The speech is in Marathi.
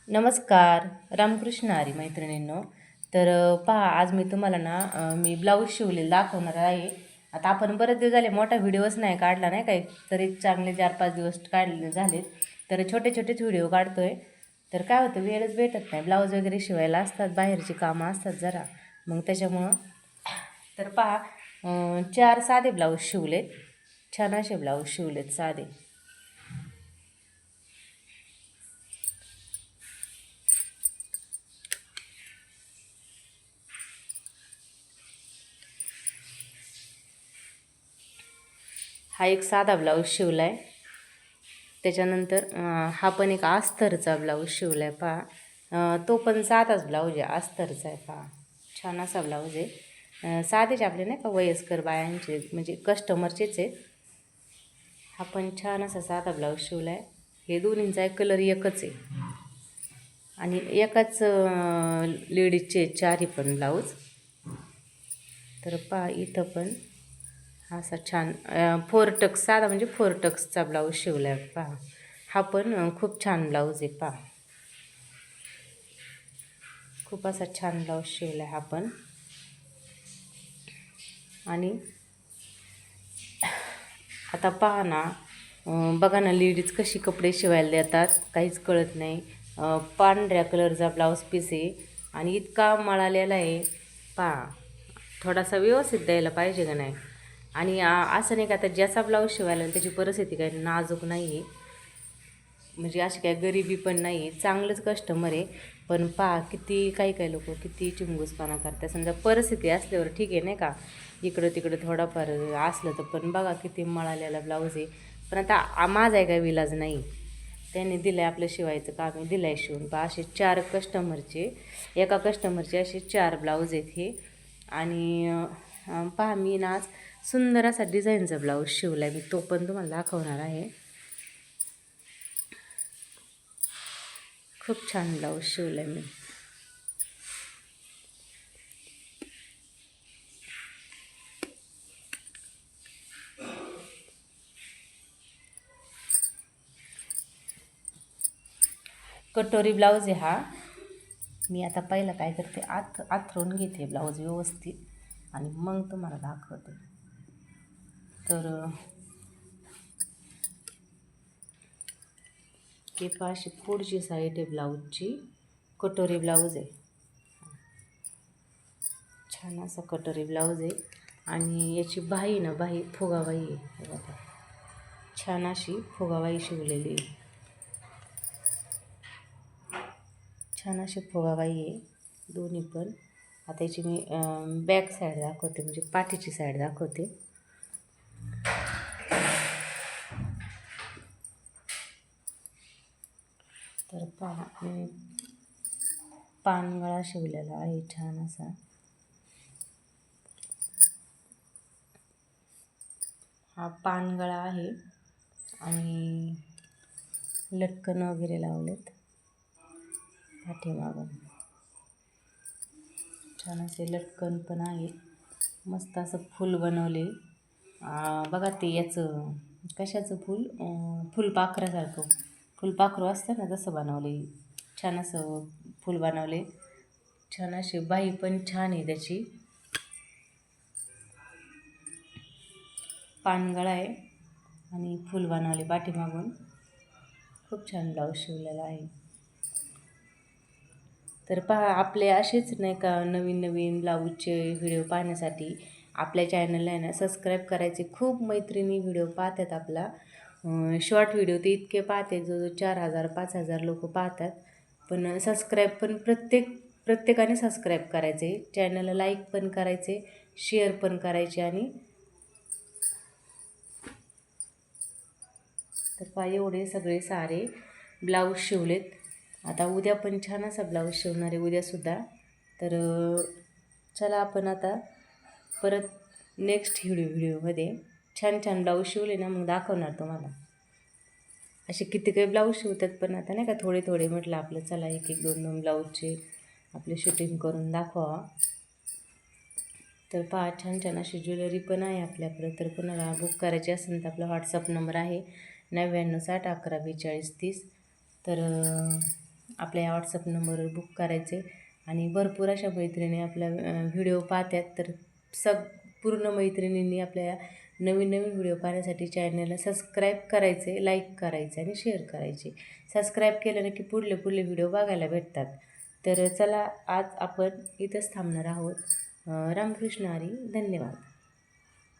नमस्कार. रामकृष्ण हरी मैत्रिणींनो. तर पहा, आज मी तुम्हाला मी ब्लाऊज शिवलेला दाखवणार आहे. आता आपण बरेच दिवस झाले मोठा व्हिडिओच नाही काढला, नाही काही तरी चांगले 4-5 दिवस काढले झालेत. तर छोटे छोटेच व्हिडिओ काढतोय. तर काय होतं, वेळच भेटत नाही. ब्लाऊज वगैरे शिवायला असतात, बाहेरची कामं असतात जरा, मग त्याच्यामुळं. तर पहा, 4 साधे ब्लाऊज शिवलेत. छान असे ब्लाऊज शिवलेत साधे. हा एक साधा ब्लाऊज शिवला आहे. त्याच्यानंतर हा पण एक अस्तरचा ब्लाऊज शिवला आहे पहा. तो पण साधाच ब्लाऊज आहे, अस्तरचा आहे पहा. छान असा ब्लाऊज आहे. साधेच आपले नाही का वयस्कर बायांचे, म्हणजे कस्टमरचेच आहेत. हा पण छान असा साधा ब्लाऊज शिवला आहे. हे दोन्हींचा कलर एकच आहे आणि एकाच लेडीजचे चारही पण ब्लाऊज. तर पहा, इथं पण हा असा छान 4 टक्स, साधा म्हणजे 4 टक्सचा ब्लाऊज शिवला आहे पहा. हा पण खूप छान ब्लाऊज आहे पहा. खूप असा छान ब्लाऊज शिवला आहे हा पण. आणि आता पहा ना, बघा ना, लेडीज कशी कपडे शिवायला देतात काहीच कळत नाही. पांढऱ्या कलरचा ब्लाऊज पीस आहे आणि इतका मळालेला आहे पहा. थोडासा व्यवस्थित द्यायला पाहिजे का नाही. आणि असं नाही का, आता ज्याचा ब्लाऊज शिवायला त्याची परिस्थिती काही नाजूक नाही आहे, म्हणजे अशी काय गरिबी पण नाही आहे, चांगलंच कस्टमर आहे. पण पहा, किती काही लोक किती चिंगूसपणा करतात. समजा परिस्थिती असल्यावर ठीक आहे नाही का, इकडं तिकडं थोडाफार असलं तर. पण बघा किती मळालेला ब्लाऊज आहे. पण आता माझा आहे काय विलाज नाही, त्यांनी दिलं आहे आपलं शिवायचं काम, दिलं आहे शिवून पहा. असे 4 कस्टमरचे, एका कस्टमरचे असे 4 ब्लाऊज आहेत हे. आणि पहा, मी ना आज सुंदर असा डिझाईनचा ब्लाऊज शिवला आहे, मी तो पण तुम्हाला दाखवणार आहे. खूप छान ब्लाऊज शिवला आहे मी. कटोरी ब्लाऊज आहे हा. मी आता पहिलं काय करते, आथरून घेते ब्लाऊज व्यवस्थित आणि मग तुम्हाला दाखवते. तर हे अशी पुढची साईड आहे ब्लाऊजची. कटोरी ब्लाऊज आहे, छान असा कटोरी ब्लाऊज आहे. आणि याची बाही ना, बाही फुगाबाई आहे हे बघा. छान अशी फुगाबाई शिवलेली आहे, छान अशी फुगाबाई आहे दोन्ही पण. आता याची मी बॅक साईड दाखवते, म्हणजे पाठीची साईड दाखवते. तर पहा, पानगळा शिवलेला आहे छान असा. हा पानगळा आहे आणि लटकन वगैरे लावलेत पाठीमागून. छान असे लटकन पण आहे. मस्त असं फूल बनवले बघा. ते याचं कशाचं फूल, फुलपाखरासारखं, फुलपाखरू असतं ना तसं बनवले. छान असं फूल बनवले. छान अशी बाही पण छान आहे त्याची. पानगळा आहे आणि फूल बनवले पाठीमागून. खूप छान ब्लाऊज शिवलेला आहे. तर पहा, आपले असेच नाही का नवीन नवीन ब्लाऊजचे व्हिडिओ पाहण्यासाठी आपल्या चॅनलला आहे ना सबस्क्राईब करायचे. खूप मैत्रिणी व्हिडिओ पाहतात आपला. शॉर्ट व्हिडिओ ते इतके पाहते, जो 4,000-5,000 लोक पाहतात. पण सबस्क्राईब पण प्रत्येकाने सबस्क्राईब करायचे, चॅनलला लाईक पण करायचे, शेअर पण करायचे. आणि तर पहा, एवढे सगळे सारे ब्लाऊज शिवलेत. आता उद्या पण छान असा ब्लाऊज शिवणार आहे, उद्यासुद्धा. तर चला, आपण आता परत नेक्स्ट व्हिडिओमध्ये छान छान ब्लाऊज शिवले ना मग दाखवणार तुम्हाला. असे किती काही ब्लाऊज शिवतात, पण आता नाही का थोडे थोडे म्हटलं आपलं, चला 1-1, 2-2 ब्लाऊजचे आपले शूटिंग करून दाखवा. तर पहा, छान छान अशी ज्वेलरी पण आहे आपल्याकडं. तर कोणाला बुक करायची असेल तर आपला व्हॉट्सअप नंबर आहे 9960 11 42 30. तर आपल्या व्हॉट्सअप नंबरवर बुक करायचे. आणि भरपूर अशा मैत्रिणी आपल्या व्हिडिओ पाहतात, तर पूर्ण मैत्रिणींनी आपल्या नवीन नवीन व्हिडिओ पाहण्यासाठी चॅनलला सबस्क्राईब करायचे, लाईक करायचे आणि शेअर करायचे. सबस्क्राईब केल्यानं की पुढले व्हिडिओ बघायला भेटतात. तर चला, आज आपण इथंच थांबणार आहोत. रामकृष्ण हरी. धन्यवाद.